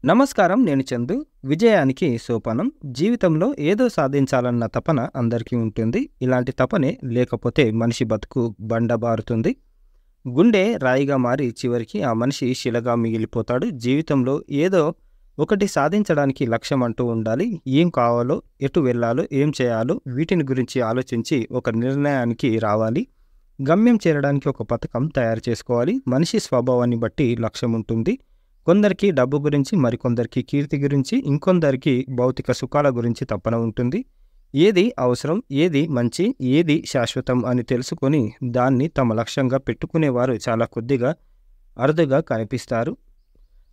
నమస్కారం. నేను చందు. విజయానికి సోపానం. జీవితంలో ఏదో సాధించాలన్న తపన అందరికీ ఉంటుంది. ఇలాంటి తపనే లేకపోతే మనిషి బతుకు బండబారుతుంది. గుండె రాయిగా మారి చివరికి ఆ మనిషి శిలగా మిగిలిపోతాడు. జీవితంలో ఏదో ఒకటి సాధించడానికి లక్ష్యం అంటూ ఉండాలి. ఏం కావాలో, ఎటు వెళ్ళాలో, ఏం చేయాలో వీటిని గురించి ఆలోచించి ఒక నిర్ణయానికి రావాలి. గమ్యం చేరడానికి ఒక పథకం తయారు చేసుకోవాలి. మనిషి స్వభావాన్ని బట్టి లక్ష్యం ఉంటుంది. కొందరికి డబ్బు గురించి, మరికొందరికి కీర్తి గురించి, ఇంకొందరికి భౌతిక సుఖాల గురించి తపన ఉంటుంది. ఏది అవసరం, ఏది మంచి, ఏది శాశ్వతం అని తెలుసుకొని దాన్ని తమ లక్ష్యంగా పెట్టుకునేవారు చాలా కొద్దిగా అరుదుగా కనిపిస్తారు.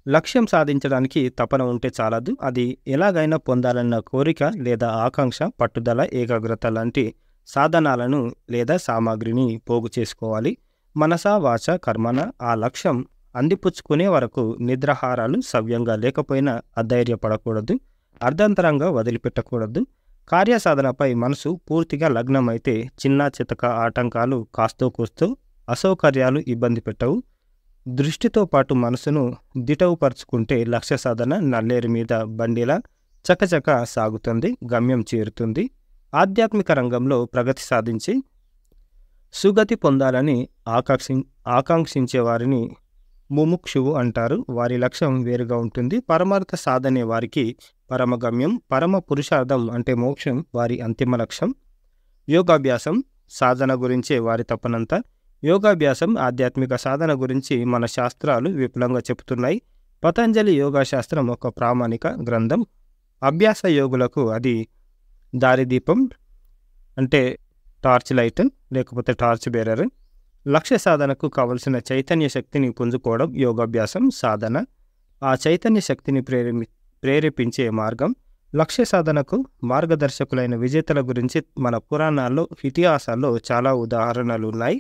లక్ష్యం సాధించడానికి తపన ఉంటే చాలదు. అది ఎలాగైనా పొందాలన్న కోరిక లేదా ఆకాంక్ష, పట్టుదల, ఏకాగ్రత లాంటి సాధనాలను లేదా సామాగ్రిని పోగు చేసుకోవాలి. మనస, వాచ, కర్మన ఆ లక్ష్యం అందిపుచ్చుకునే వరకు నిద్రాహారాలు సవ్యంగా లేకపోయినా అధైర్యపడకూడదు. అర్ధంతరంగా వదిలిపెట్టకూడదు. కార్యసాధనపై మనసు పూర్తిగా లగ్నమైతే చిన్నా చితక ఆటంకాలు కాస్తో కూస్తో అసౌకర్యాలు ఇబ్బంది పెట్టవు. దృష్టితో పాటు మనసును దిటవుపరుచుకుంటే లక్ష్య సాధన నల్లేరు మీద బండిలా చకచక సాగుతుంది, గమ్యం చేరుతుంది. ఆధ్యాత్మిక రంగంలో ప్రగతి సాధించి సుగతి పొందాలని ఆకాంక్షించే వారిని ముముక్షువు అంటారు. వారి లక్ష్యం వేరుగా ఉంటుంది. పరమార్థ సాధనే వారికి పరమగమ్యం. పరమ పురుషార్థం అంటే మోక్షం వారి అంతిమ లక్ష్యం. యోగాభ్యాసం సాధన గురించే వారి తపనంతా. యోగాభ్యాసం, ఆధ్యాత్మిక సాధన గురించి మన శాస్త్రాలు విపులంగా చెబుతున్నాయి. పతంజలి యోగా శాస్త్రం ఒక ప్రామాణిక గ్రంథం. అభ్యాస యోగులకు అది దారిదీపం, అంటే టార్చ్ లైట్ లేకపోతే టార్చ్ బేరర్. లక్ష్య సాధనకు కావలసిన చైతన్య శక్తిని పుంజుకోవడం యోగాభ్యాసం సాధన. ఆ చైతన్య శక్తిని ప్రేరేపించే మార్గం. లక్ష్య సాధనకు మార్గదర్శకులైన విజేతల గురించి మన పురాణాల్లో, ఇతిహాసాల్లో చాలా ఉదాహరణలు ఉన్నాయి.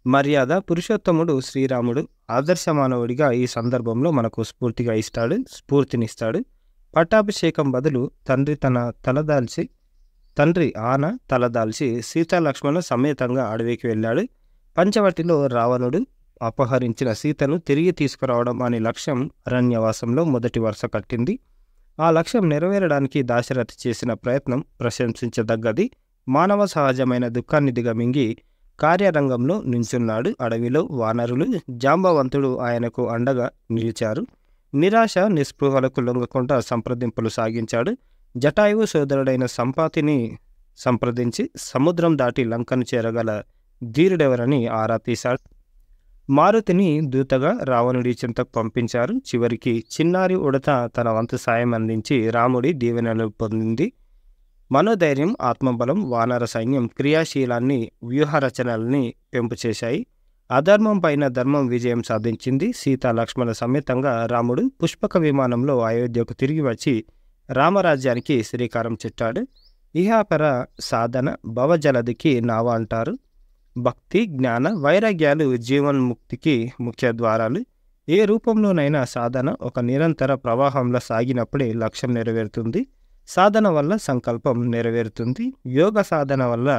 మర్యాద పురుషోత్తముడు శ్రీరాముడు ఆదర్శమానవుడిగా ఈ సందర్భంలో మనకు స్ఫూర్తినిస్తాడు. పట్టాభిషేకం బదులు తండ్రి ఆన తలదాల్చి సీతాలక్ష్మణ సమేతంగా అడవికి వెళ్ళాడు. పంచవటిలో రావణుడు అపహరించిన సీతను తిరిగి తీసుకురావడం అనే లక్ష్యం అరణ్యవాసంలో మొదటి వరుస కట్టింది. ఆ లక్ష్యం నెరవేరడానికి దాశరథి చేసిన ప్రయత్నం ప్రశంసించదగ్గది. మానవ సహజమైన దుఃఖాన్ని దిగమింగి కార్యరంగంలో నించున్నాడు. అడవిలో వానరులు, జాంబవంతుడు ఆయనకు అండగా నిలిచారు. నిరాశ నిస్పృహలకు లొంగకుండా సంప్రదింపులు సాగించాడు. జటాయువు సోదరుడైన సంపాతిని సంప్రదించి సముద్రం దాటి లంకను చేరగల ధీరుడెవరని ఆరా తీశాడు. మారుతిని దూతగా రావణుడి చింతకు పంపించారు. చివరికి చిన్నారి ఉడత తన వంతు సాయం అందించి రాముడి దీవెనలు పొందింది. మనోధైర్యం, ఆత్మబలం, వానర సైన్యం క్రియాశీలాన్ని, వ్యూహరచనల్ని పెంపు చేశాయి. అధర్మం పైన ధర్మం విజయం సాధించింది. సీతా లక్ష్మణ సమేతంగా రాముడు పుష్పక విమానంలో అయోధ్యకు తిరిగి వచ్చి రామరాజ్యానికి శ్రీకారం చుట్టాడు. ఇహాపర సాధన భవజలదికి నావ అంటారు. భక్తి, జ్ఞాన, వైరాగ్యాలు జీవన్ముక్తికి ముఖ్య ద్వారాలు. ఏ రూపంలోనైనా సాధన ఒక నిరంతర ప్రవాహంలో సాగినప్పుడే లక్ష్యం నెరవేరుతుంది. సాధన వల్ల సంకల్పం నెరవేరుతుంది. యోగ సాధన వల్ల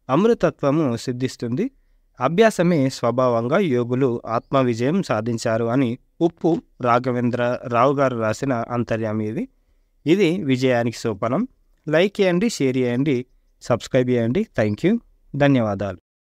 అమృతత్వము సిద్ధిస్తుంది. అభ్యాసమే స్వభావంగా యోగులు ఆత్మవిజయం సాధించారు అని ఉప్పు రాఘవేంద్రరావు గారు రాసిన అంతర్యామి ఇది విజయానికి సోపానం. లైక్ చేయండి, షేర్ చేయండి, సబ్స్క్రైబ్ చేయండి. Thank you. ధన్యవాదాలు.